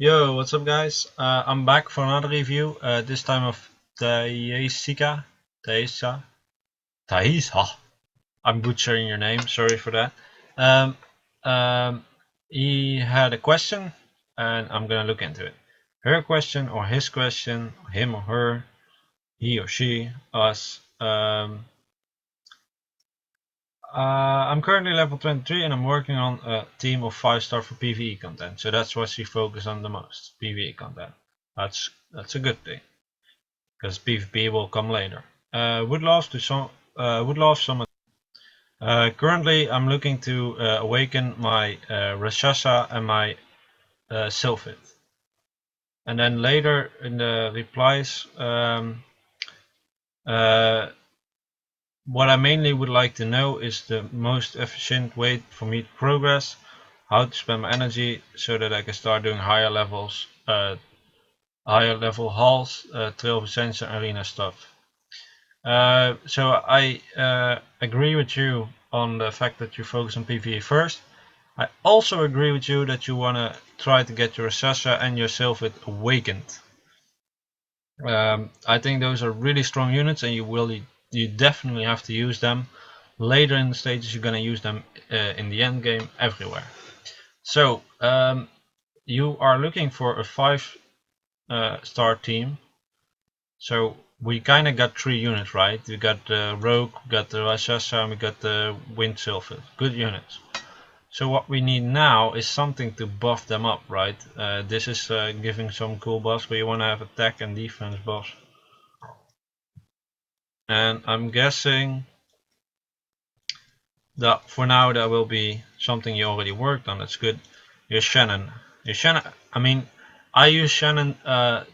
Yo, what's up guys? I'm back for another review, this time of Taeysica. Taeysa. Taeysa. I'm butchering your name, sorry for that. Um, he had a question and I'm gonna look into it. Her question or his question, him or her, he or she, us. I'm currently level 23 and I'm working on a team of 5-star for PvE content. So that's what she focuses on the most, PvE content. That's a good thing, because PvP will come later. Would love some. Currently, I'm looking to awaken my Rashasha and my Sylphid, and then later in the replies, uh, what I mainly would like to know is the most efficient way for me to progress, how to spend my energy so that I can start doing higher levels, higher level halls, Trail of Ascension, arena stuff. So I agree with you on the fact that you focus on PvE first. I also agree with you that you want to try to get your Sasha and your Sylphid awakened. I think those are really strong units, and you definitely have to use them. Later in the stages, you're gonna use them in the end game everywhere. So you are looking for a 5-star team. So we kind of got 3 units, right? We got the Rogue, we got the Rashasha, and we got the Wind Sylphid. Good units. So what we need now is something to buff them up, right? This is giving some cool buffs, but you want to have attack and defense buffs. And I'm guessing that for now that will be something you already worked on. That's good. Your Shannon. I mean, I use Shannon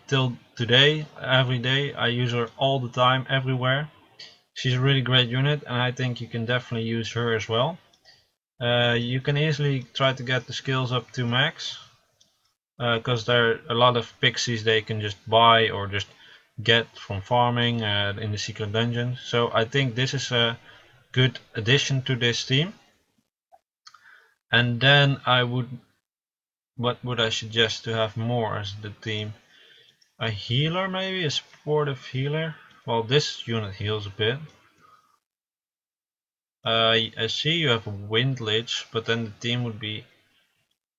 till today, every day. I use her all the time, everywhere. She's a really great unit, and I think you can definitely use her as well. You can easily try to get the skills up to max, because there are a lot of pixies they can just buy or just get from farming in the secret dungeons. So I think this is a good addition to this team. And then what would I suggest to have more as the team? A healer, maybe a supportive healer. Well, this unit heals a bit. I see you have a wind lich, but then the team would be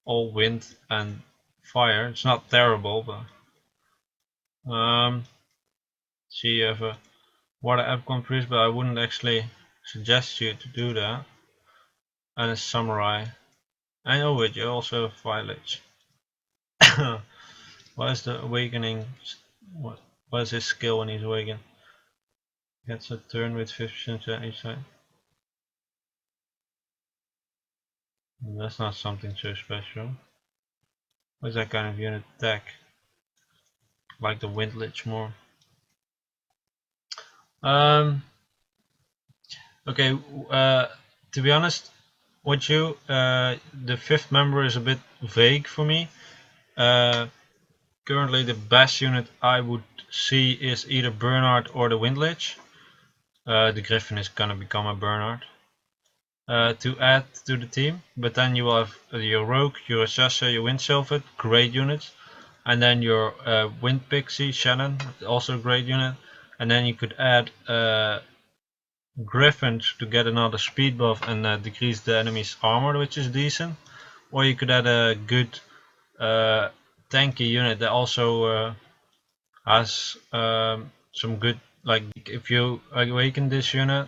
all wind and fire. It's not terrible, but see you have a water Epcon priest, but I wouldn't actually suggest you to do that. And a samurai. I know it. You also have fire lich. What is the awakening? What is his skill when he's awakened? Gets a turn with 50% on each side. That's not something so special. What's that kind of unit attack? Like the wind lich more. Okay, to be honest with you, the 5th member is a bit vague for me. Currently the best unit I would see is either Bernard or the wind lich. The Griffin is gonna become a Bernard. To add to the team, but then you will have your Rogue, your Assassin, your Wind Sylphid, great units, and then your Wind Pixie, Shannon, also a great unit, and then you could add Griffin to get another speed buff and decrease the enemy's armor, which is decent, or you could add a good tanky unit that also has some good, like if you awaken this unit,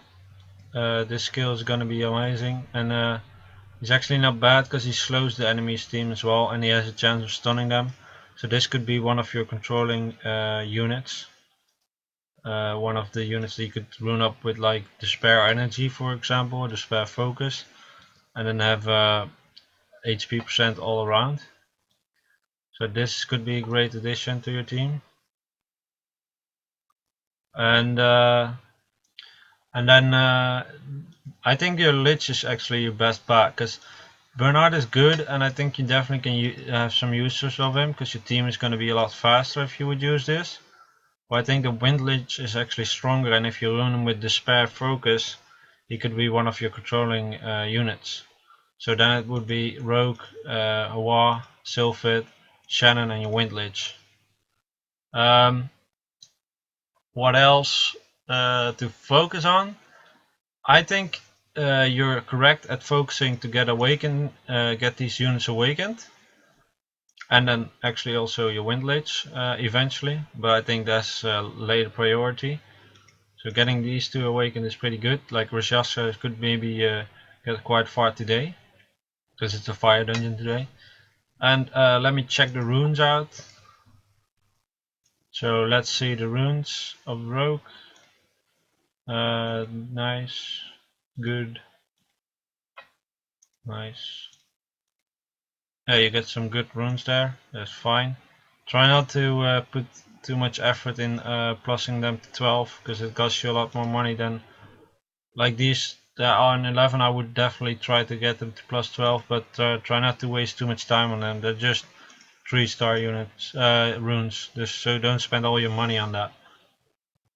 this skill is gonna be amazing, and he's actually not bad because he slows the enemy's team as well, and he has a chance of stunning them. So this could be one of your controlling units. One of the units that you could rune up with, like Despair Energy, for example, or Despair Focus, and then have HP percent all around. So this could be a great addition to your team. And then I think your Lich is actually your best bet, because Bernard is good, and I think you definitely can have some uses of him, because your team is going to be a lot faster if you would use this. But I think the Wind Lich is actually stronger, and if you run him with Despair Focus, he could be one of your controlling units. So then it would be Rogue, Hawa, Sylphid, Shannon and your Wind Lich. What else to focus on? I think you're correct at focusing to get these units awakened, and then actually also your Wind Lich eventually. But I think that's later priority. So getting these two awakened is pretty good. Like Rajasha could maybe get quite far today, because it's a fire dungeon today. And let me check the runes out. So let's see the runes of Rogue. Nice, good, nice. Yeah, you get some good runes there. That's fine. Try not to put too much effort in plussing them to 12, because it costs you a lot more money than like these that are in 11. I would definitely try to get them to plus 12, but try not to waste too much time on them. They're just 3-star units, runes, so don't spend all your money on that.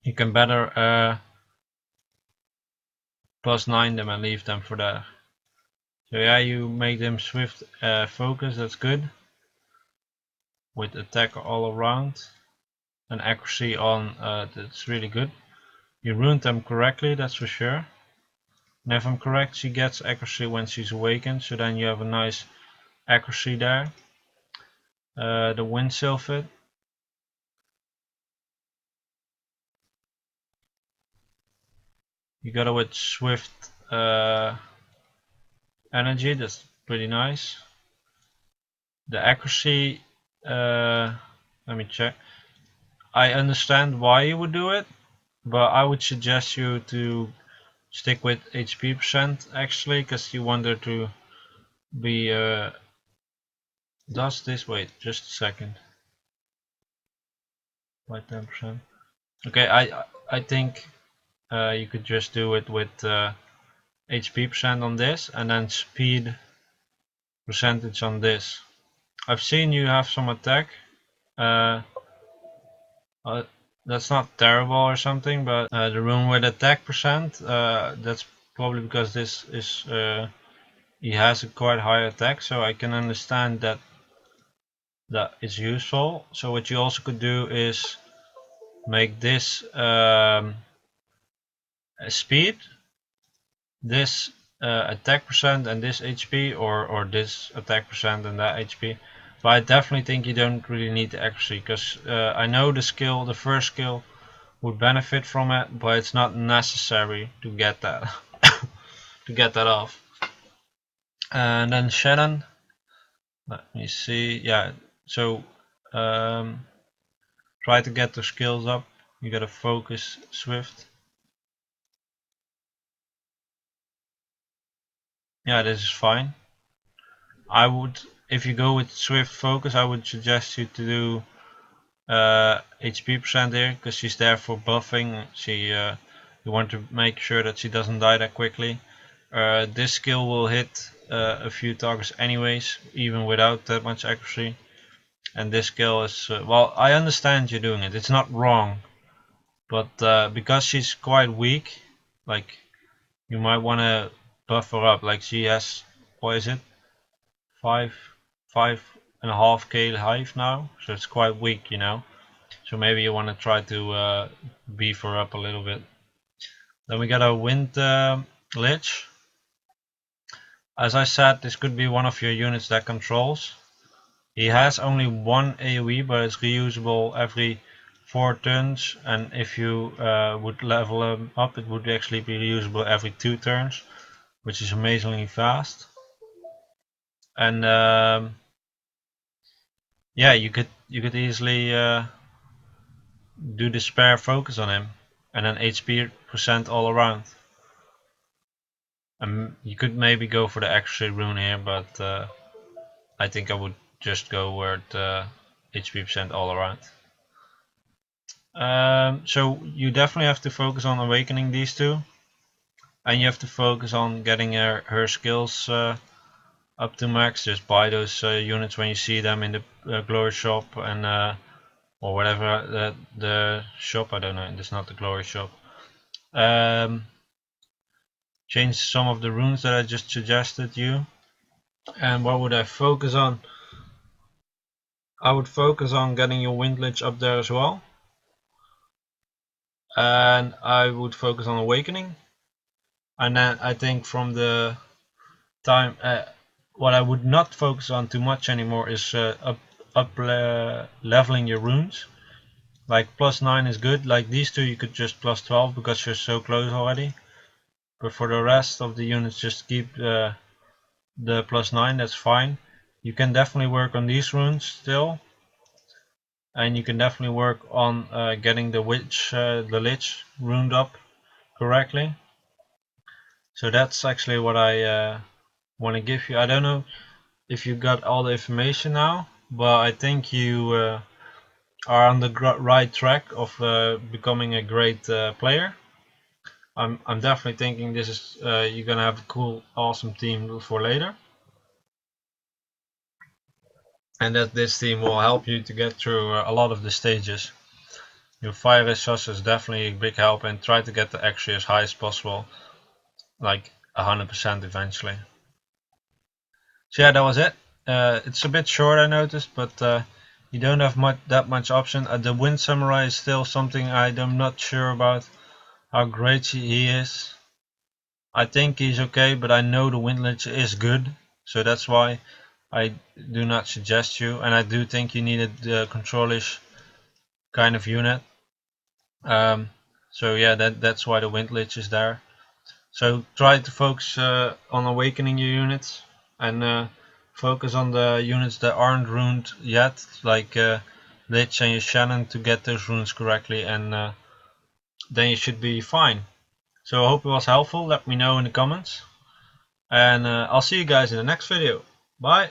You can better plus 9 them and leave them for that. So yeah, you make them swift focus, that's good. With attack all around and accuracy on, that's really good. You ruined them correctly, that's for sure. And if I'm correct, she gets accuracy when she's awakened, so then you have a nice accuracy there. The Wind Sylphid. You got it with swift energy, that's pretty nice. The accuracy, let me check. I understand why you would do it, but I would suggest you to stick with HP percent actually, because you want her to be does this, wait just a second, by 10%. Okay, I think you could just do it with HP percent on this and then speed percentage on this. I've seen you have some attack, that's not terrible or something, but the rune with attack percent, that's probably because this is he has a quite high attack, so I can understand that that is useful. So what you also could do is make this speed, this attack percent and this HP, or this attack percent and that HP. But I definitely think you don't really need the accuracy, because I know the first skill would benefit from it, but it's not necessary to get that to get that off. And then Shannon, let me see, yeah, so try to get the skills up. You gotta focus swift. Yeah, this is fine. I would, if you go with swift focus, I would suggest you to do HP percent here, because she's there for buffing. You want to make sure that she doesn't die that quickly. This skill will hit a few targets anyways, even without that much accuracy. And this skill is, well, I understand you're doing it, it's not wrong, but because she's quite weak, like, you might want to buff her up. Like, she has, what is it, 5.5k hive now, so it's quite weak, you know. So maybe you want to try to beef her up a little bit. Then we got a Wind Lich. As I said, this could be one of your units that controls. He has only one AoE, but it's reusable every 4 turns, and if you would level him up, it would actually be reusable every 2 turns, which is amazingly fast. And yeah, you could easily do the spare focus on him, and then HP percent all around. And you could maybe go for the accuracy rune here, but I think I would just go with HP percent all around. So you definitely have to focus on awakening these two, and you have to focus on getting her skills up to max. Just buy those units when you see them in the glory shop, and or whatever the shop, I don't know, it's not the glory shop. Change some of the runes that I just suggested you. And what would I focus on? I would focus on getting your Wind Lich up there as well. And I would focus on Awakening. And then I think from the time, what I would not focus on too much anymore is leveling your runes. Like +9 is good, like these two you could just +12 because you're so close already. But for the rest of the units, just keep the +9, that's fine. You can definitely work on these runes still. And you can definitely work on getting the Lich runed up correctly. So that's actually what I want to give you. I don't know if you got all the information now, but I think you are on the right track of becoming a great player. I'm definitely thinking this is you're gonna have a cool, awesome team for later, and that this team will help you to get through a lot of the stages. Your fire resource is definitely a big help, and try to get the XP as high as possible, like 100% eventually. So yeah, that was it. It's a bit short, I noticed, but you don't have that much option. The Wind Samurai is still something I'm not sure about how great he is. I think he's okay, but I know the Wind Lich is good, so that's why I do not suggest you. And I do think you needed the controlish kind of unit. So yeah, that's why the Wind Lich is there. So try to focus on awakening your units, and focus on the units that aren't runed yet, like Lich and your Shannon, to get those runes correctly, and then you should be fine. So I hope it was helpful. Let me know in the comments, and I'll see you guys in the next video. Bye!